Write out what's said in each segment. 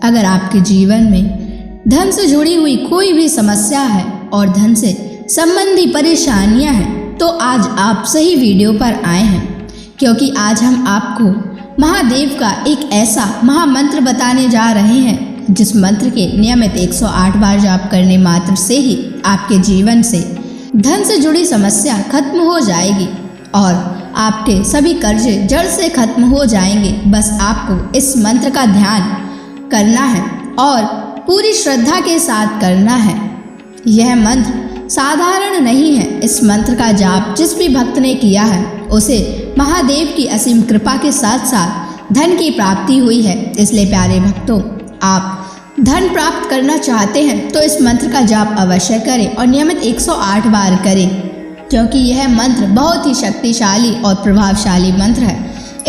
अगर आपके जीवन में धन से जुड़ी हुई कोई भी समस्या है और धन से संबंधी परेशानियां हैं तो आज आप सही वीडियो पर आए हैं, क्योंकि आज हम आपको महादेव का एक ऐसा महामंत्र बताने जा रहे हैं जिस मंत्र के नियमित 108 बार जाप करने मात्र से ही आपके जीवन से धन से जुड़ी समस्या खत्म हो जाएगी और आपके सभी कर्जे जड़ से खत्म हो जाएंगे। बस आपको इस मंत्र का ध्यान करना है और पूरी श्रद्धा के साथ करना है। यह मंत्र साधारण नहीं है। इस मंत्र का जाप जिस भी भक्त ने किया है उसे महादेव की असीम कृपा के साथ साथ धन की प्राप्ति हुई है। इसलिए प्यारे भक्तों, आप धन प्राप्त करना चाहते हैं तो इस मंत्र का जाप अवश्य करें और नियमित 108 बार करें, क्योंकि यह मंत्र बहुत ही शक्तिशाली और प्रभावशाली मंत्र है।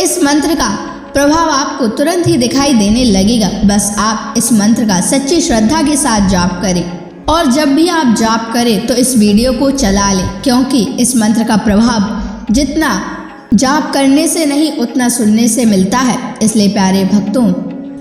इस मंत्र का प्रभाव आपको तुरंत ही दिखाई देने लगेगा। बस आप इस मंत्र का सच्ची श्रद्धा के साथ जाप करें और जब भी आप जाप करें तो इस वीडियो को चला लें, क्योंकि इस मंत्र का प्रभाव जितना जाप करने से नहीं उतना सुनने से मिलता है। इसलिए प्यारे भक्तों,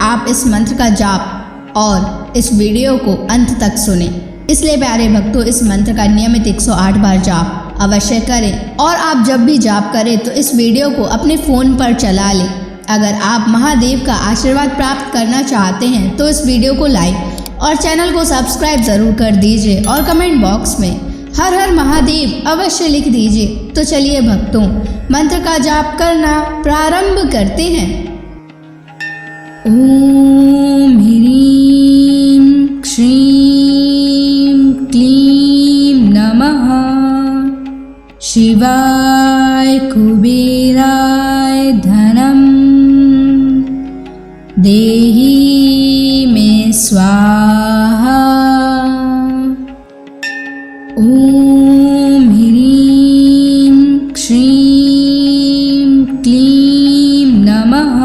आप इस मंत्र का जाप और इस वीडियो को अंत तक सुने। इसलिए प्यारे भक्तों, इस मंत्र का नियमित 108 बार जाप अवश्य करें और आप जब भी जाप करें तो इस वीडियो को अपने फ़ोन पर चला लें। अगर आप महादेव का आशीर्वाद प्राप्त करना चाहते हैं तो इस वीडियो को लाइक और चैनल को सब्सक्राइब ज़रूर कर दीजिए और कमेंट बॉक्स में हर हर महादेव अवश्य लिख दीजिए। तो चलिए भक्तों, मंत्र का जाप करना प्रारंभ करते हैं। ओम ह्रीं श्रीं क्लीं नमः शिवाय कुबेराय धनम देहि मे स्वाहा। ओम ह्रीं श्रीं क्लीं नमः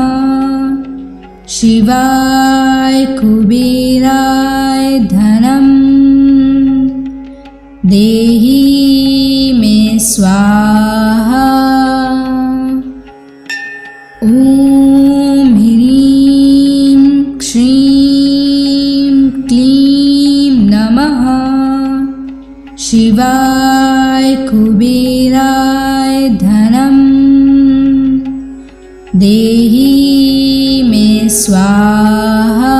शिवाय कुबेराय धनम देहि मे स्वाहा। ओम ह्रीं श्रीं क्लीं नमः शिवाय कुबेराय धनम देहि मे स्वाहा।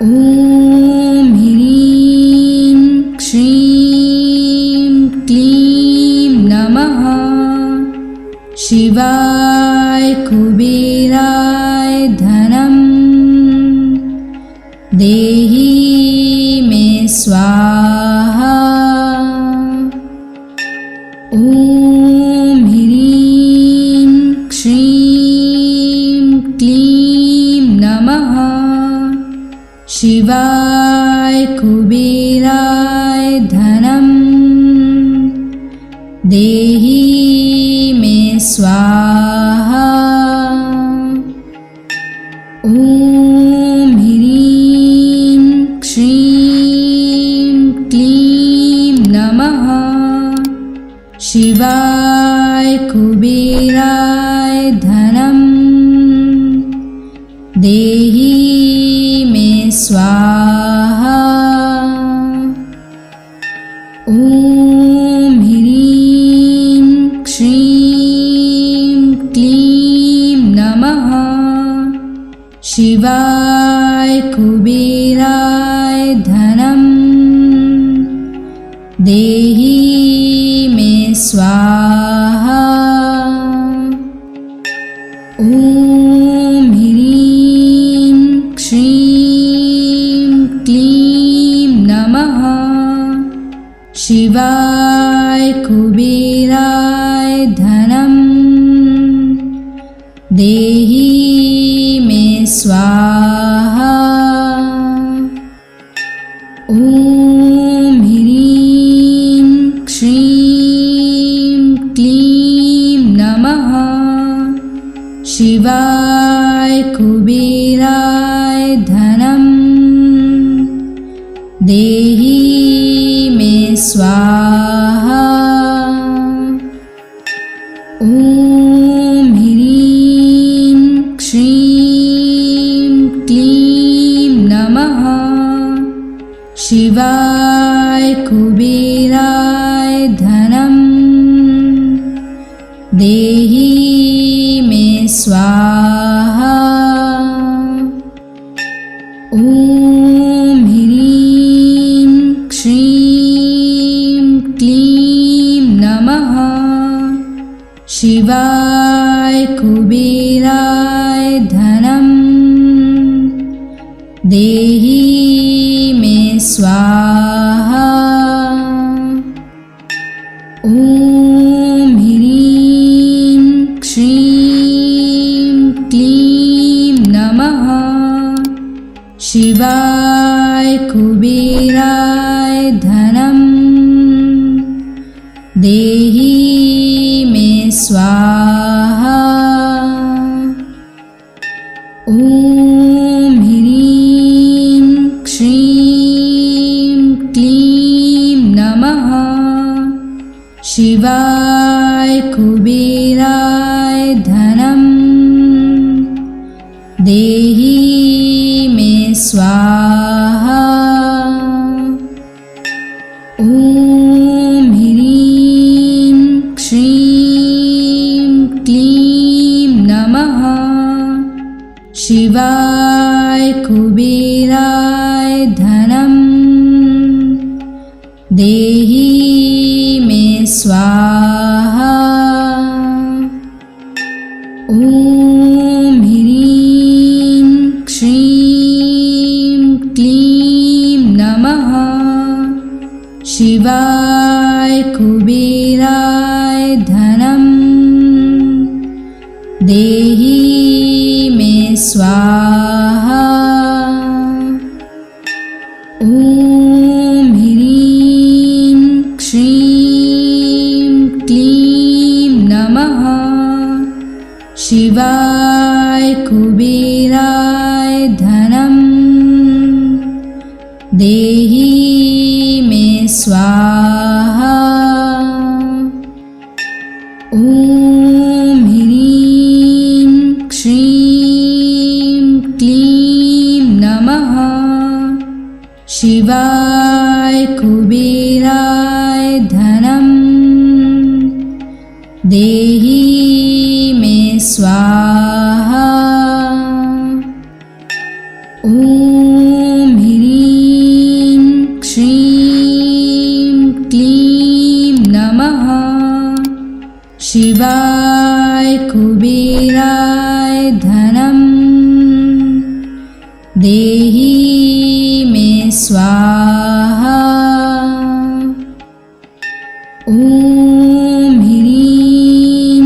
ओम ह्रीं श्रीं क्लीं नमः शिवाय कुबेराय धनम देहि मे स्वाहा। ओम ह्रीं श्रीं क्लीं नमः शिवाय कुबेराय धनम देहि मे स्वाहा। ओम ह्रीं श्रीं क्लीं नमः शिवाय कुबेराय धनम देहि मे स्वाहा। ओम ह्रीं श्रीं क्लीं नमः शिवाय कुबेराय धनम देहि मे स्वाहा। ओम ह्रीं श्रीं क्लीं नमः शिवाय कुबेराय धनम देहि मे स्वाहा। ओम ह्रीं श्रीं क्लीं नमः शिवाय कुबेराय धनम देहि मे स्वाहा। ओम ह्रीं श्रीं कुबेराय धनं देहि मे स्वाहा। ॐ ह्रीं श्रीं क्लीं नमः शिवाय कुबेराय धनं देहि मे स्वाहा। ॐ ह्रीं श्रीं क्लीं नमः शिवाय कुबेराय धनं देहि मे स्वाहा। ॐ ह्रीं श्रीं क्लीं नमः शिवाय कुबेराय धनं देहि मे स्वाहा। ॐ ह्रीं श्रीं क्लीं नमः शिवाय कुबेराय धनं देहि मे स्वाहा। ॐ ह्रीं श्रीं क्लीं नमः शिवाय कुबेराय धनं देहि मे स्वाहा। ॐ ह्रीं श्रीं क्लीं नमः शिवाय कुबेराय धनं देहि मे स्वाहा। ॐ ह्रीं श्रीं क्लीं नमः शिवाय कुबेराय धनं देहि मे स्वाहा। ॐ ह्रीं श्रीं क्लीं नमः शिवाय कुबेराय धनं देहि मे स्वाहा। ॐ ह्रीं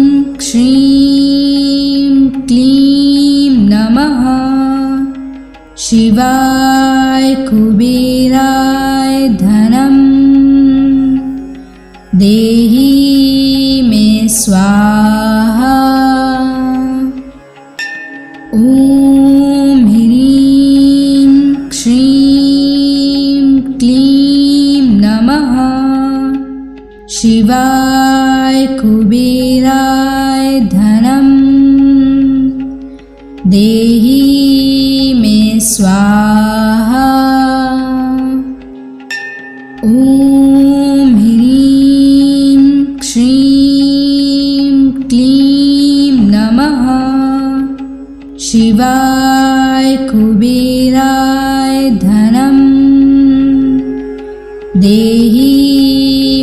श्रीं क्लीं नमः शिवाय कुबेराय धनं देहि मे स्वाहा। ॐ ह्रीं श्रीं क्लीं नमः शिवाय कुबेराय धनं देहि मे स्वाहा। ॐ ह्रीं श्रीं क्लीं नमः शिवाय कुबेराय धनं देहि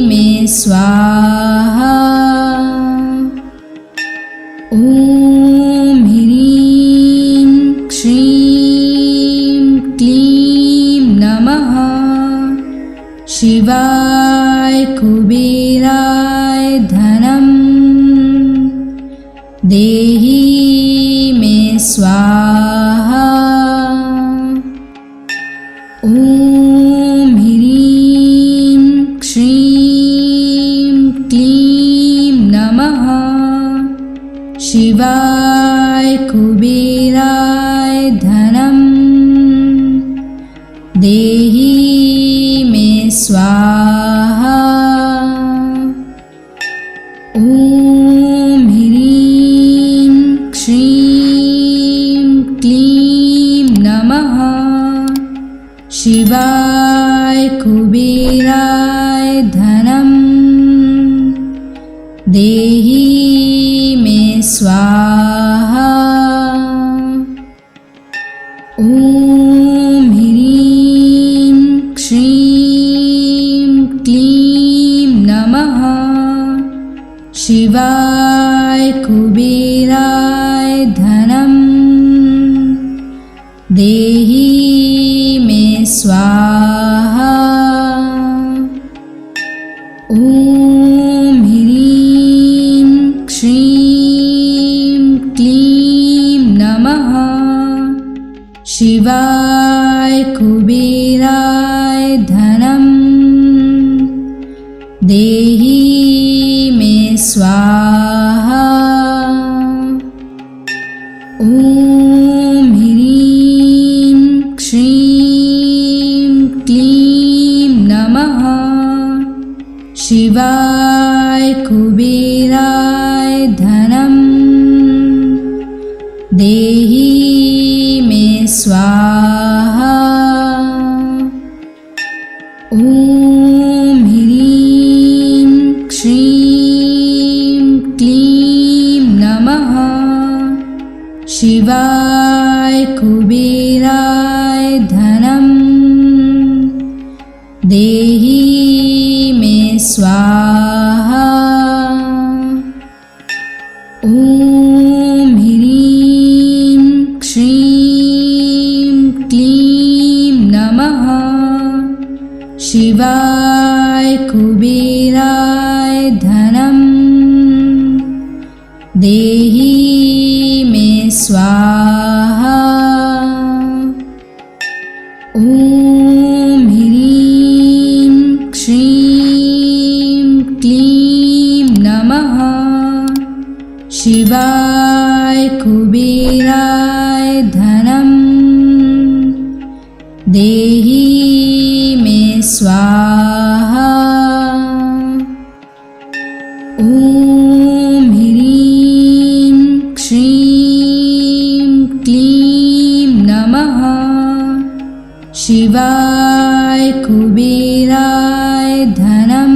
मे स्वाहा। ॐ ह्रीं श्रीं क्लीं नमः शिवाय कुबेराय धनं देहि मे स्वाहा। ॐ ह्रीं श्रीं क्लीं नमः शिवाय कुबेराय धनं देहि मे स्वाहा। ॐ ह्रीं श्रीं क्लीं नमः शिवाय कुबेराय धनं देहि मे स्वाहा। ॐ ह्रीं श्रीं क्लीं नमः शिवाय कुबेराय धनं देहि मे स्वाहा। ॐ ह्रीं श्रीं क्लीं नमः शिवाय कुबेराय धनं देहि मे स्वाहा। ॐ ह्रीं श्रीं क्लीं नमः शिवाय कुबेराय धनं देहि मे स्वाहा। ॐ ह्रीं श्रीं क्लीं नमः शिवाय कुबेराय धनं देहि मे स्वाहा। ॐ ह्रीं श्रीं क्लीं नमः शिवाय कुबेराय धनं देहि मे स्वाहा। ॐ ह्रीं श्रीं क्लीं नमः शिवाय कुबेराय धनं देहि मे स्वाहा। ॐ ह्रीं श्रीं क्लीं नमः शिवाय कुबेराय धनं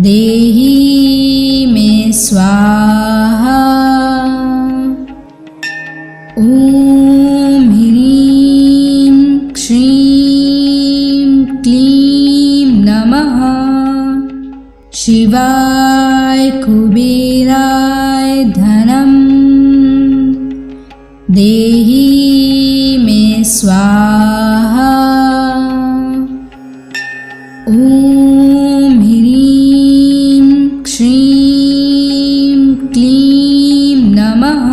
देहि मे स्वाहा। ॐ ह्रीं श्रीं क्लीं नमः शिवाय कुबेराय धनं देहि मे स्वाहा। ॐ ह्रीं श्रीं क्लीं नमः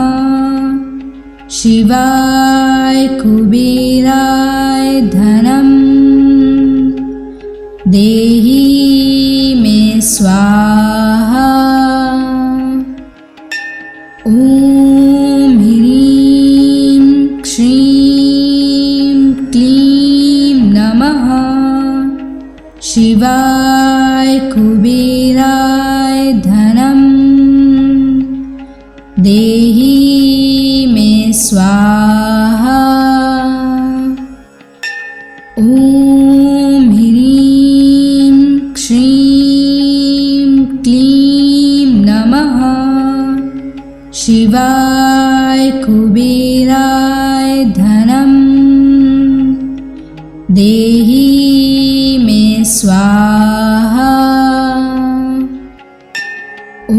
शिवाय कुबेराय धनं देहि मे स्वाहा। ॐ ह्रीं श्रीं क्लीं नमः शिवाय कुबेराय धनं देहि मे स्वाहा। ॐ ह्रीं श्रीं क्लीं नमः शिवाय कुबेराय धनं देहि मे स्वाहा। ॐ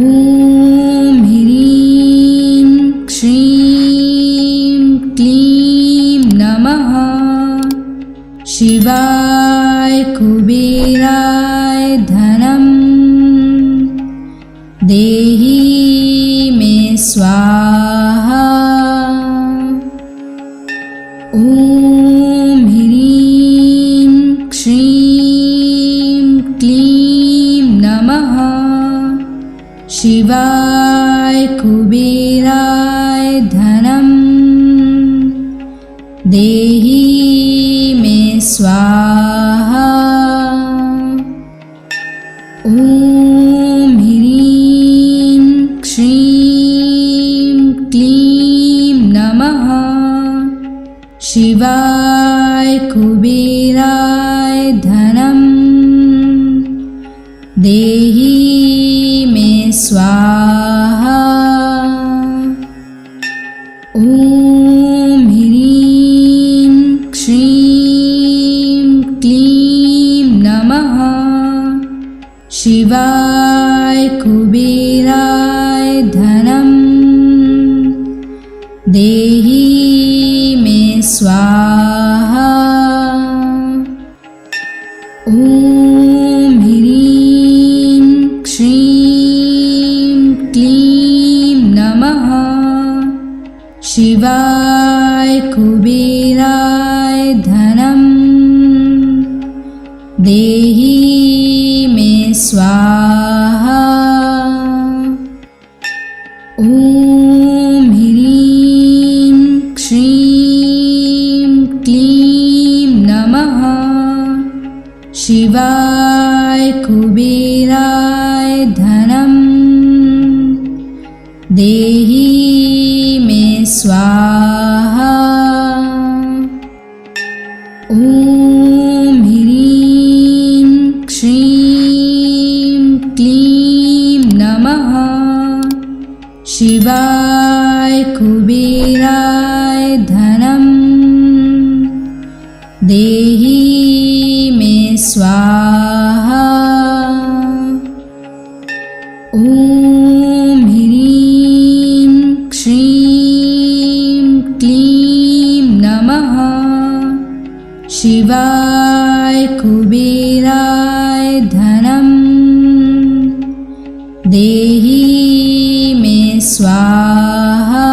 ह्रीं श्रीं क्लीं नमः शिवाय कुबेराय धनं देहि मे स्वाहा। ॐ ह्रीं श्रीं क्लीं नमः शिवाय कुबेराय धनं देहि मे स्वाहा। ॐ ह्रीं श्रीं क्लीं नमः शिवाय कुबेराय धनं देहि मे स्वाहा। ॐ ह्रीं श्रीं क्लीं नमः शिवाय कुबेराय धनं देहि मे स्वाहा। ॐ ह्रीं श्रीं क्लीं नमः शिवाय कुबेराय धनं देहि मे स्वाहा। ॐ ह्रीं श्रीं क्लीं नमः शिवाय कुबेराय धनं देहि मे स्वाहा। ॐ ह्रीं श्रीं क्लीं नमः शिवाय कुबेराय धनं देहि मे स्वाहा। ॐ ह्रीं श्रीं क्लीं नमः शिवाय कुबेराय धनं देहि मे स्वाहा।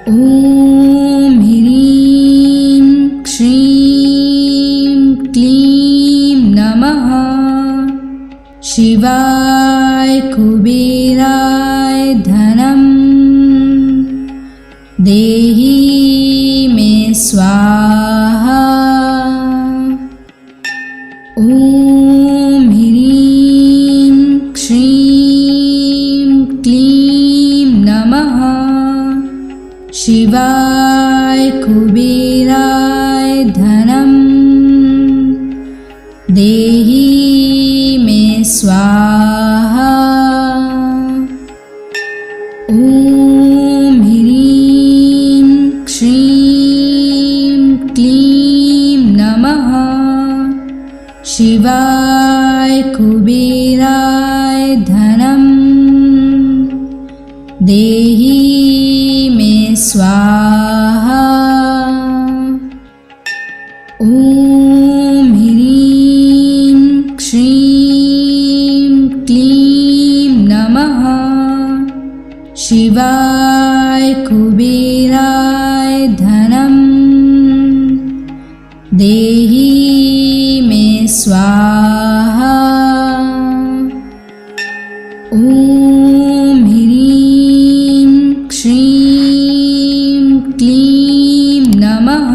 ॐ ह्रीं श्रीं क्लीं नमः शिवाय कुबेराय धनं देहि मे स्वाहा। ॐ ह्रीं श्रीं क्लीं नमः शिवाय कुबेराय धनं देहि मे स्वाहा। ॐ ह्रीं श्रीं क्लीं नमः शिवाय कुबेराय धनं देहि मे स्वाहा। ॐ ह्रीं श्रीं क्लीं नमः शिवाय कुबेराय धनं देहि मे स्वाहा। ॐ ह्रीं श्रीं क्लीं नमः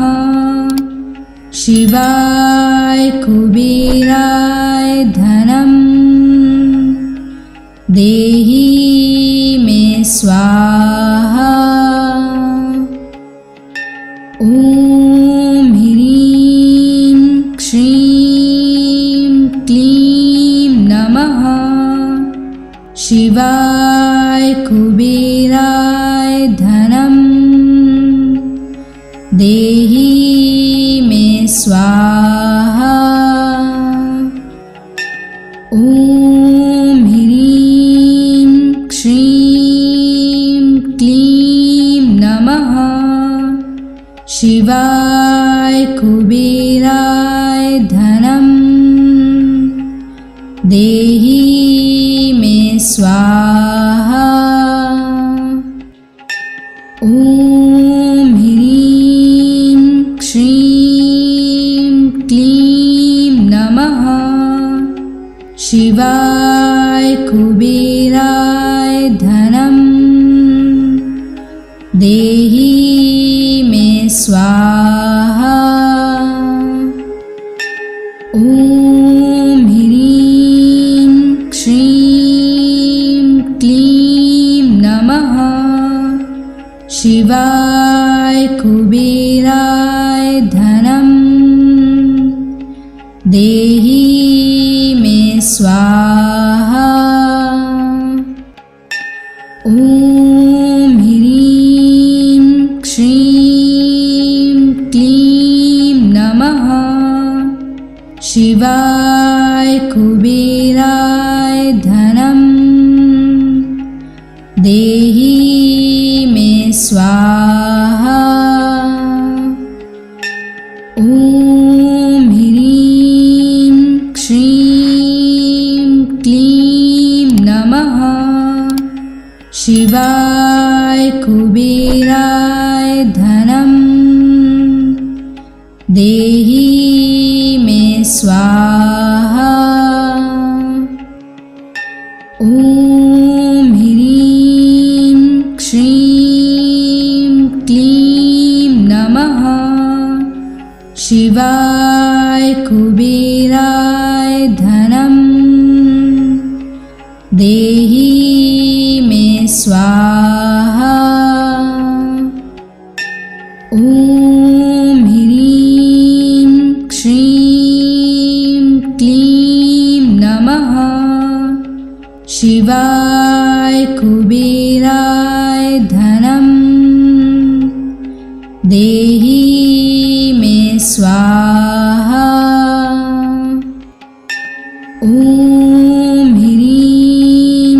शिवाय कुबेराय धनं देहि मे स्वाहा। ॐ ह्रीं श्रीं क्लीं नमः शिवाय कुबेराय धनं देहि मे स्वाहा। ॐ ह्रीं श्रीं क्लीं नमः शिवाय कुबेराय धनं देहि मे स्वाहा। ॐ ह्रीं श्रीं क्लीं नमः शिवाय कुबेराय धनं देहि मे स्वाहा। ॐ ह्रीं श्रीं क्लीं नमः शिवाय कुबेराय धनं देहि मे स्वाहा। ॐ ह्रीं श्रीं क्लीं नमः शिवाय कुबेराय धनं देहि मे स्वाहा। ॐ ह्रीं श्रीं क्लीं नमः शिवाय कुबेराय धनं देहि मे स्वाहा। ॐ ह्रीं श्रीं क्लीं नमः शिवाय कुबेराय धनं देहि मे स्वाहा। ॐ ह्रीं श्रीं क्लीं नमः शिवाय कुबेराय धनं देहि मे स्वाहा। ॐ ह्रीं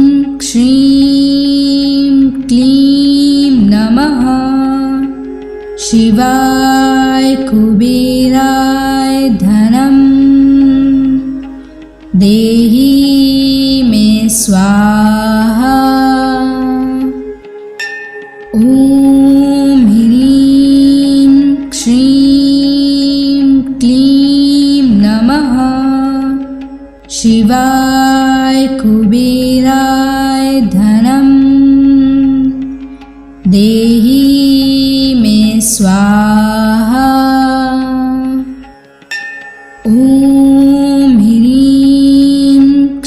श्रीं क्लीं नमः शिवाय कुबेराय धनं देहि मे स्वाहा। ॐ ह्रीं श्रीं क्लीं नमः शिवाय कुबेराय धनं देहि मे स्वाहा। ॐ ह्रीं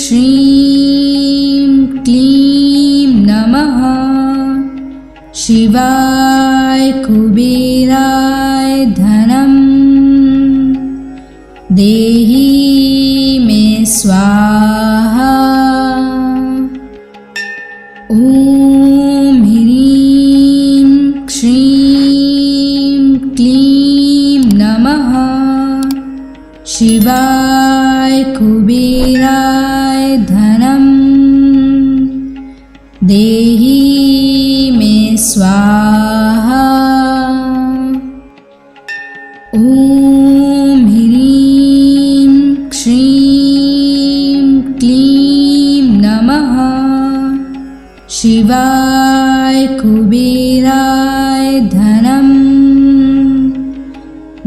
श्रीं क्लीं नमः शिवाय कुबेराय धनं देहि मे स्वाहा। ॐ ह्रीं श्रीं क्लीं नमः शिवाय कुबेराय धनं देहि मे स्वाहा। ॐ ह्रीं श्रीं क्लीं नमः शिवाय कुबेराय धनं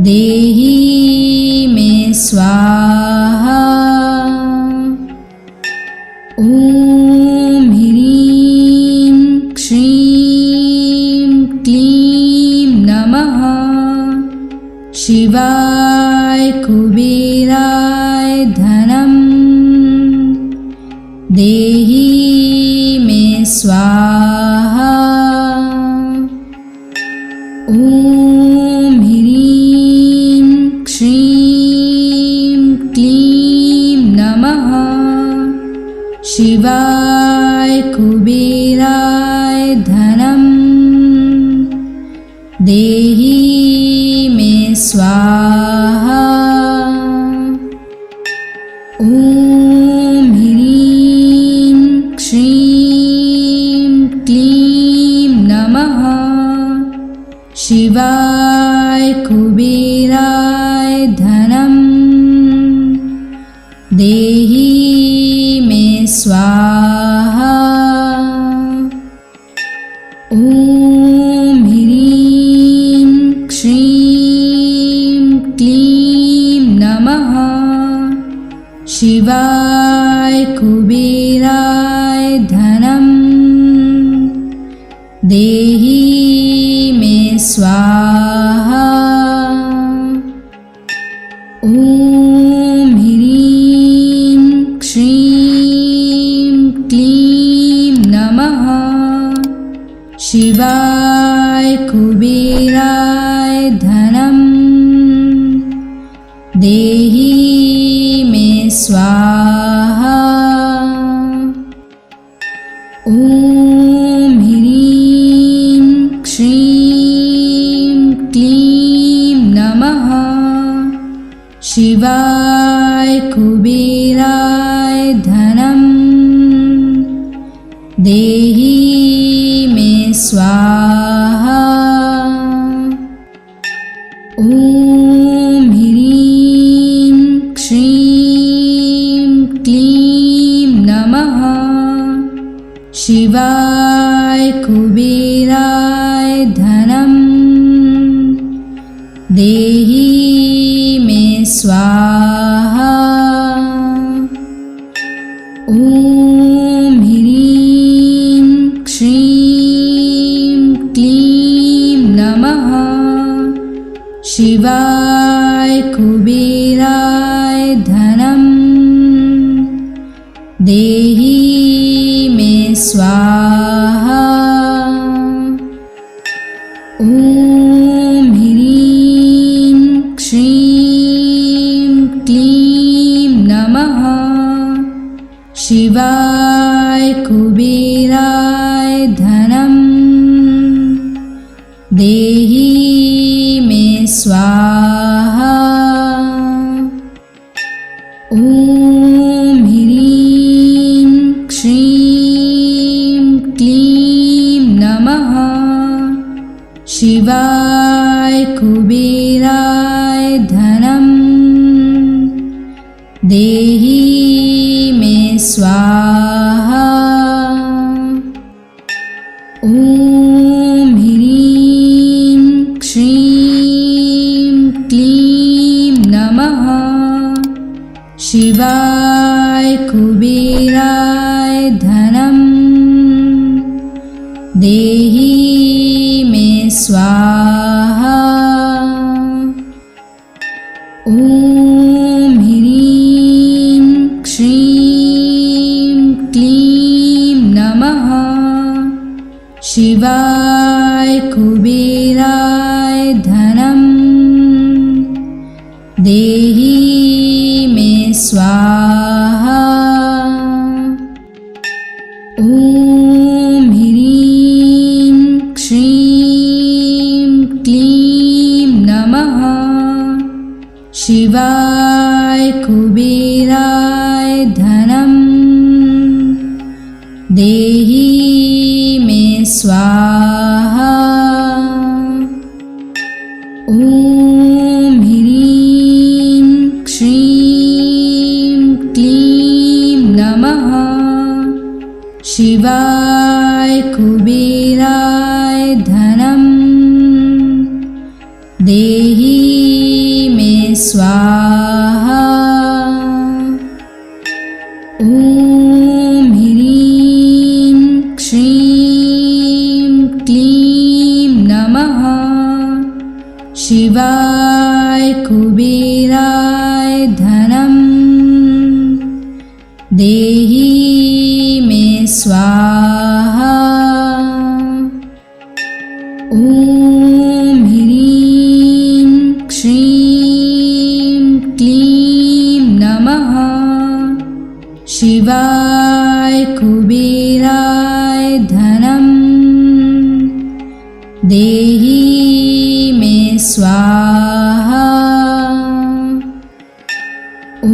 देहि मे स्वाहा। ॐ ह्रीं श्रीं क्लीं नमः शिवाय कुबेराय धनं देहि मे स्वाहा। ॐ ह्रीं श्रीं क्लीं नमः शिवाय कुबेराय धनं देहि मे स्वाहा। ॐ ह्रीं श्रीं क्लीं नमः शिवाय कुबेराय धनं देहि मे स्वाहा। ॐ ह्रीं श्रीं क्लीं नमः शिवाय कुबेराय धनं देहि मे स्वाहा। ॐ ह्रीं श्रीं क्लीं नमः शिवाय कुबेराय धनं देहि देहि मे स्वाहा। ॐ ह्रीं श्रीं क्लीं नमः शिवाय कुबेराय धनं देहि मे स्वाहा। ॐ ह्रीं श्रीं क्लीं नमः शिवाय कुबेराय धनं देहि मे स्वाहा। ॐ ह्रीं श्रीं क्लीं नमः शिवाय कुबेराय धनं देहि मे स्वाहा। ॐ ह्रीं श्रीं क्लीं नमः शिवाय कुबेराय धनं देहि मे स्वाहा। ॐ ह्रीं श्रीं क्लीं नमः शिवाय कुबेराय धनं देहि मे स्वाहा। ॐ ह्रीं श्रीं क्लीं नमः शिवाय कुबेराय धनं देहि मे स्वाहा। ॐ ह्रीं श्रीं क्लीं नमः शिवाय कुबेराय धनं देहि मे स्वाहा। ॐ ह्रीं श्रीं क्लीं नमः शिवाय कुबेराय धनं देहि मे स्वाहा। ॐ ह्रीं श्रीं क्लीं नमः शिवाय कुबेराय धनं देहि मे स्वाहा। ॐ ह्रीं श्रीं क्लीं नमः शिवाय कुबेराय धनं देहि मे स्वाहा। ॐ ह्रीं श्रीं क्लीं नमः शिवाय कुबेराय धनं देहि मे स्वाहा। ॐ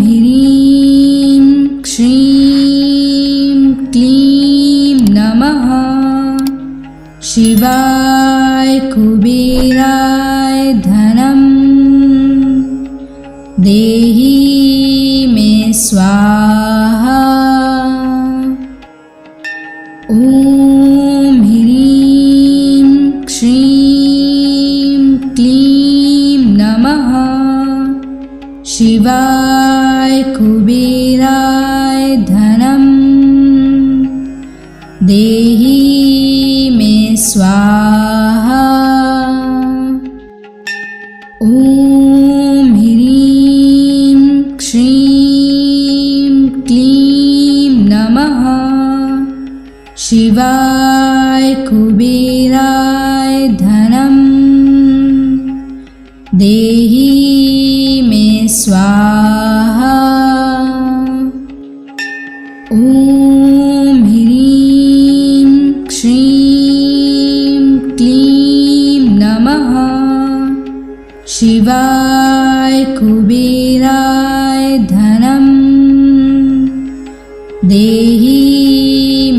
ह्रीं श्रीं क्लीं नमः शिवाय कुबेराय धनं देहि मे स्वाहा। ॐ ह्रीं श्रीं क्लीं नमः शिवाय कुबेराय धनं देहि मे स्वाहा। ॐ ह्रीं श्रीं क्लीं नमः शिवाय कुबेराय धनं देहि मे स्वाहा। ॐ ह्रीं श्रीं क्लीं नमः शिवाय कुबेराय धनं देहि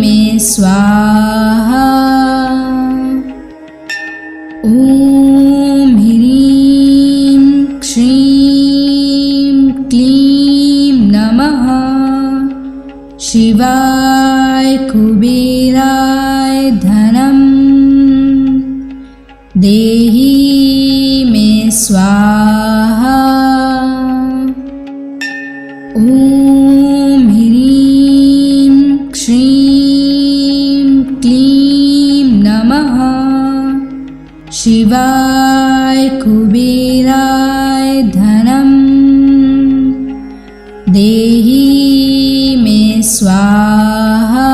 मे स्वाहा। ॐ ह्रीं श्रीं क्लीं नमः शिवाय कुबेराय धनं देहि मे स्वाहा। ॐ ह्रीं श्रीं क्लीं नमः शिवाय कुबेराय धनं देहि मे स्वाहा।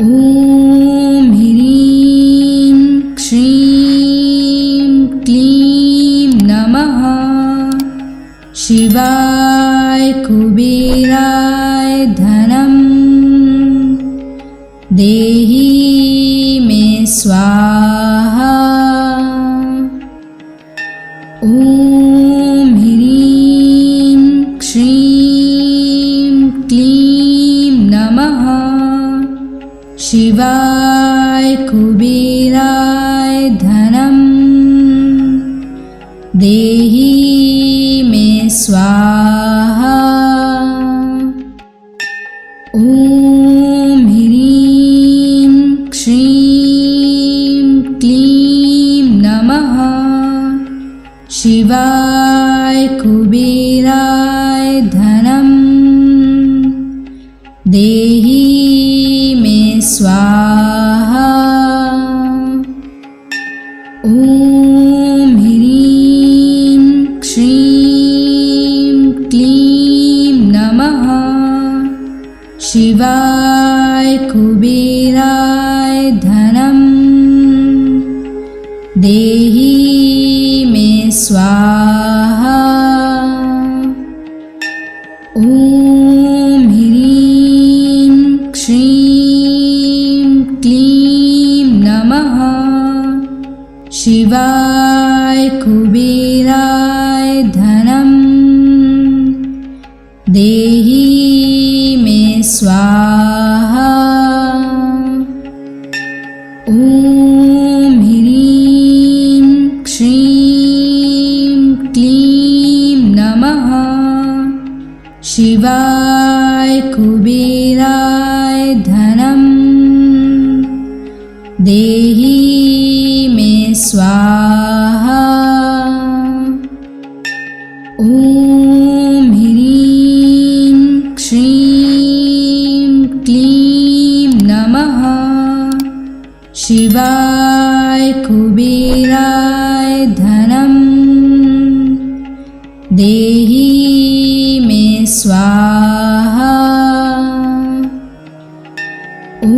ॐ ह्रीं श्रीं क्लीं नमः शिवाय कुबेराय धनं देहि मे स्वाहा। ॐ ह्रीं श्रीं क्लीं नमः शिवाय कुबेराय धनं देहि मे स्वाहा। ॐ ह्रीं श्रीं क्लीं नमः शिवाय कुबेराय धनं देहि मे स्वाहा। ॐ ह्रीं श्रीं क्लीं नमः शिवाय कुबेराय धनं देहि मे स्वाहा। ॐ ह्रीं श्रीं क्लीं नमः शिवाय कुबेराय धनं देहि मे स्वाहा। ॐ ह्रीं श्रीं क्लीं नमः शिवाय कुबेराय धनं देहि मे स्वाहा। ॐ ह्रीं श्रीं क्लीं नमः शिवाय कुबेराय धनं देहि मे स्वाहा। ॐ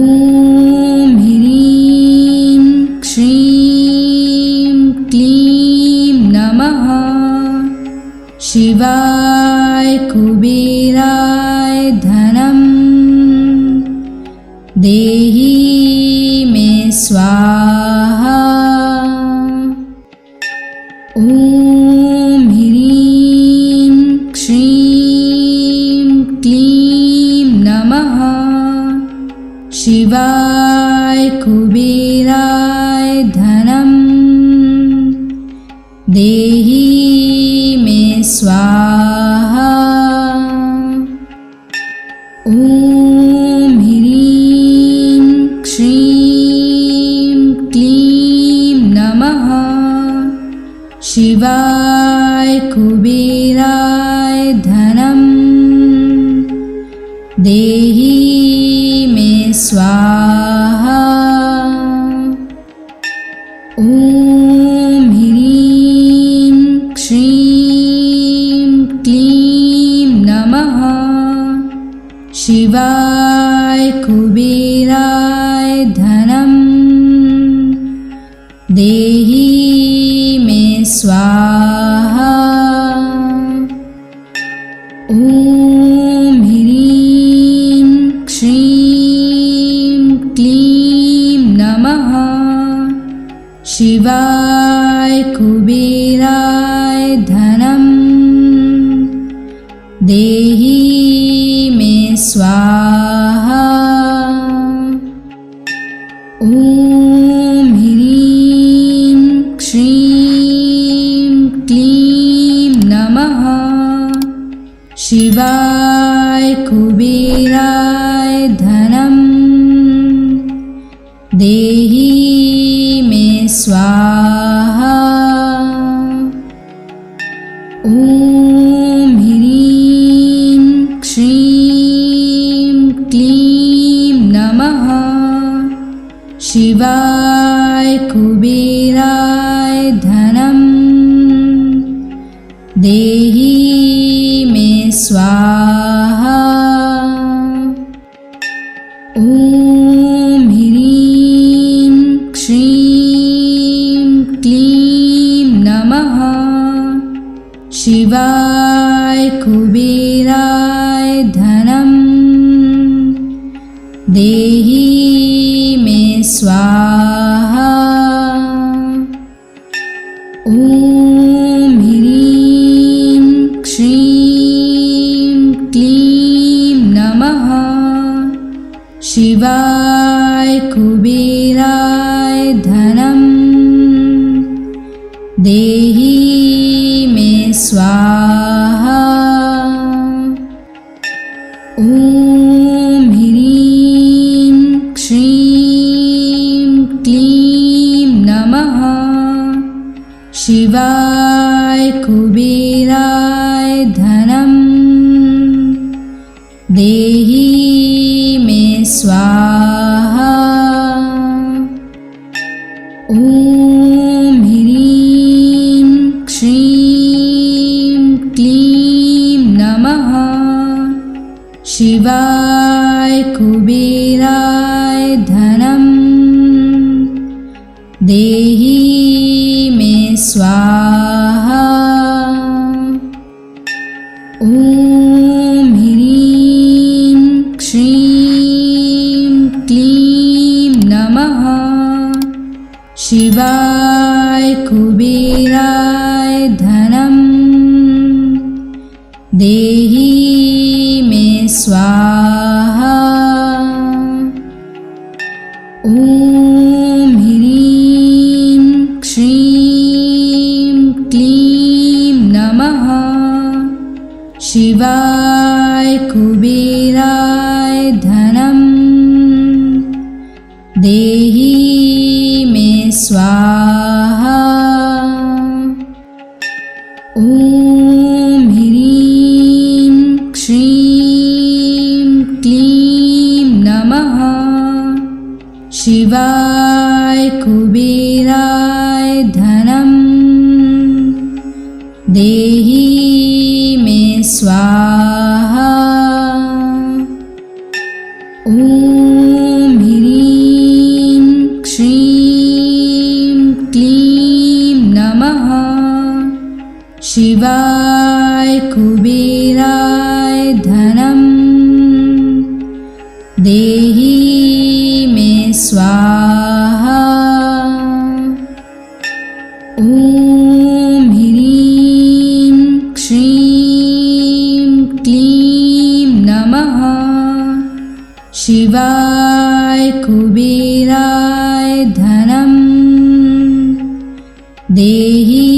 ह्रीं श्रीं क्लीं नमः शिवाय कुबेराय धनं देहि मे स्वाहा। ॐ ह्रीं श्रीं क्लीं नमः शिवाय कुबेराय धनं देहि मे स्वाहा। ॐ ह्रीं श्रीं क्लीं नमः शिवाय कुबेराय धनं देहि मे स्वाहा। ॐ ह्रीं श्रीं क्लीं नमः शिवाय कुबेराय धनं देहि मे स्वाहा। देहि मे स्वाहा। ॐ ह्रीं श्रीं क्लीं नमः शिवाय कुबेराय धनं देहि मे स्वाहा। ॐ ह्रीं श्रीं क्लीं नमः शिवाय कुबेराय धनं देहि मे स्वाहा। ॐ ह्रीं श्रीं क्लीं नमः शिवाय कुबेराय धनं देहि मे स्वाहा। ॐ ह्रीं श्रीं क्लीं नमः शिवाय कुबेराय धनं देहि मे स्वाहा। ॐ ह्रीं श्रीं क्लीं नमः शिवाय कुबेराय धनं देहि मे स्वाहा। ॐ ह्रीं श्रीं क्लीं नमः शिवाय कुबेराय धनं देहि मे स्वाहा। ॐ ह्रीं श्रीं क्लीं नमः शिवाय कुबेराय धनं देहि मे स्वाहा। ॐ ह्रीं श्रीं क्लीं नमः शिवाय कुबेराय धनं देहि मे स्वाहा। ॐ ह्रीं श्रीं क्लीं नमः शिवाय कुबेराय धनं देहि मे स्वाहा। ॐ ह्रीं श्रीं क्लीं नमः शिवाय कुबेराय धनं देहि मे स्वाहा। ॐ ह्रीं श्रीं क्लीं नमः शिवाय कुबेराय धनं देहि मे स्वाहा। ॐ ह्रीं श्रीं क्लीं नमः शिवाय कुबेराय धनं देहि मे स्वाहा। ॐ ह्रीं श्रीं क्लीं नमः शिवाय कुबेराय धनं देहि मे स्वाहा। ॐ ह्रीं श्रीं क्लीं नमः शिवाय कुबेराय धनं देहि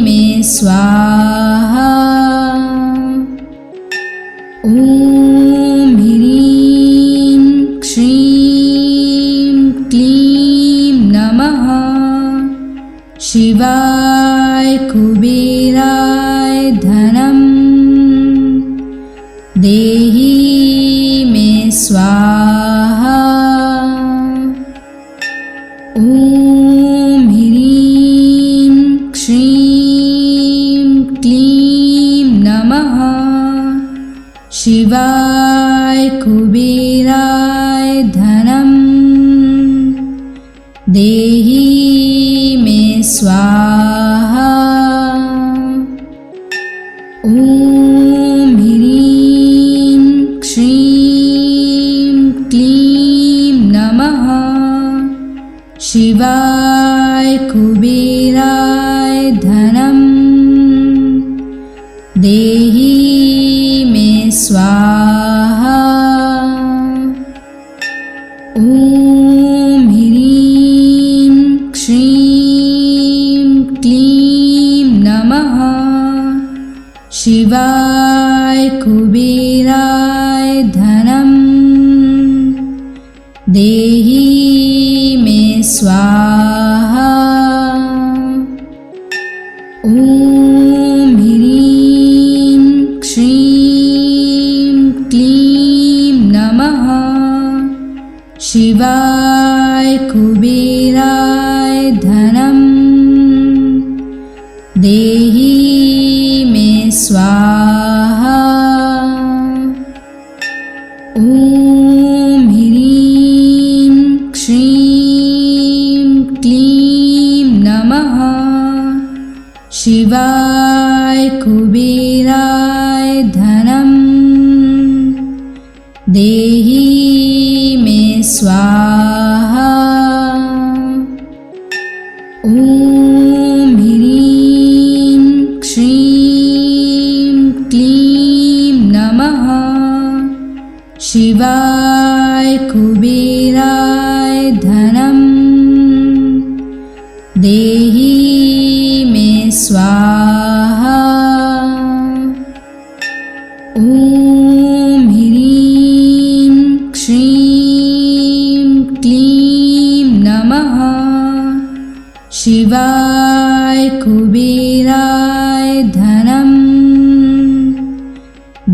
मे स्वाहा। ॐ ह्रीं श्रीं क्लीं नमः शिवाय कुबेराय धनं देहि मे स्वाहा। ॐ ह्रीं श्रीं क्लीं नमः शिवाय कुबेराय धनं देहि मे स्वाहा। ॐ ह्रीं श्रीं क्लीं नमः शिवाय कुबेराय धनं देहि मे स्वाहा। ॐ ह्रीं श्रीं क्लीं नमः शिवाय कुबेराय धनं देहि स्वाहा। ॐ ह्रीं श्रीं क्लीं नमः शिवाय कुबेराय धनं देहि मे स्वाहा। ॐ ह्रीं श्रीं क्लीं नमः शिवाय कुबेराय धनं देहि मे स्वाहा। ॐ ह्रीं श्रीं क्लीं नमः शिवाय कुबेराय धनं देहि मे स्वाहा। ॐ ह्रीं श्रीं क्लीं नमः शिवाय कुबेराय धनं देहि मे स्वाहा। ॐ ह्रीं श्रीं क्लीं नमः शिवाय कुबेराय धनं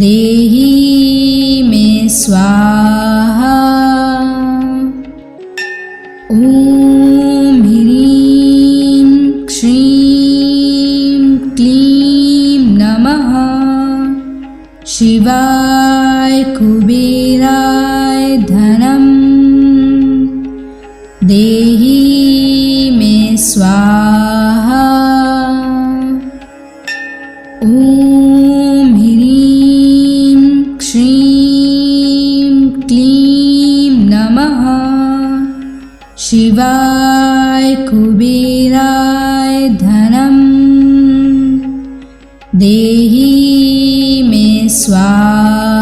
देहि मे स्वाहा। ॐ ह्रीं श्रीं क्लीं नमः शिवाय कुबेराय धनं देहि मे स्वाहा। ॐ ह्रीं श्रीं क्लीं नमः शिवाय कुबेराय धनं देहि मे स्वाहा।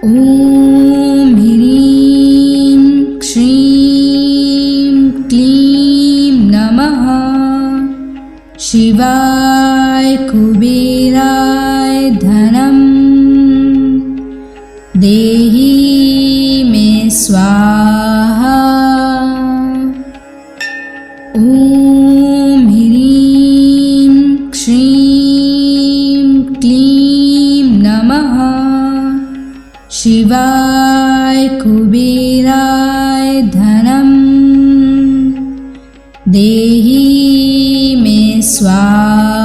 ॐ ह्रीं श्रीं क्लीं नमः शिवाय कुबेराय धनं देहि मे स्वाहा। ॐ ह्रीं श्रीं क्लीं नमः शिवाय कुबेराय धनं देहि मे स्वाहा।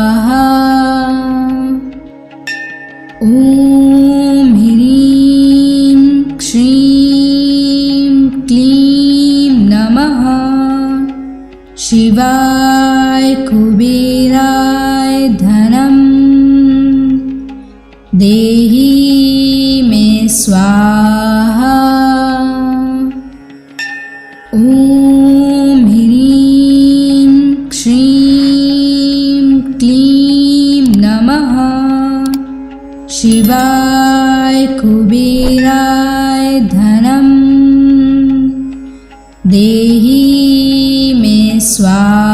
ॐ ह्रीं श्रीं क्लीं नमः शिवाय कुबेराय धनं देहि मे स्वाहा। ॐ ह्रीं श्रीं क्लीं नमः शिवाय कुबेराय धनं देहि मे स्वाहा।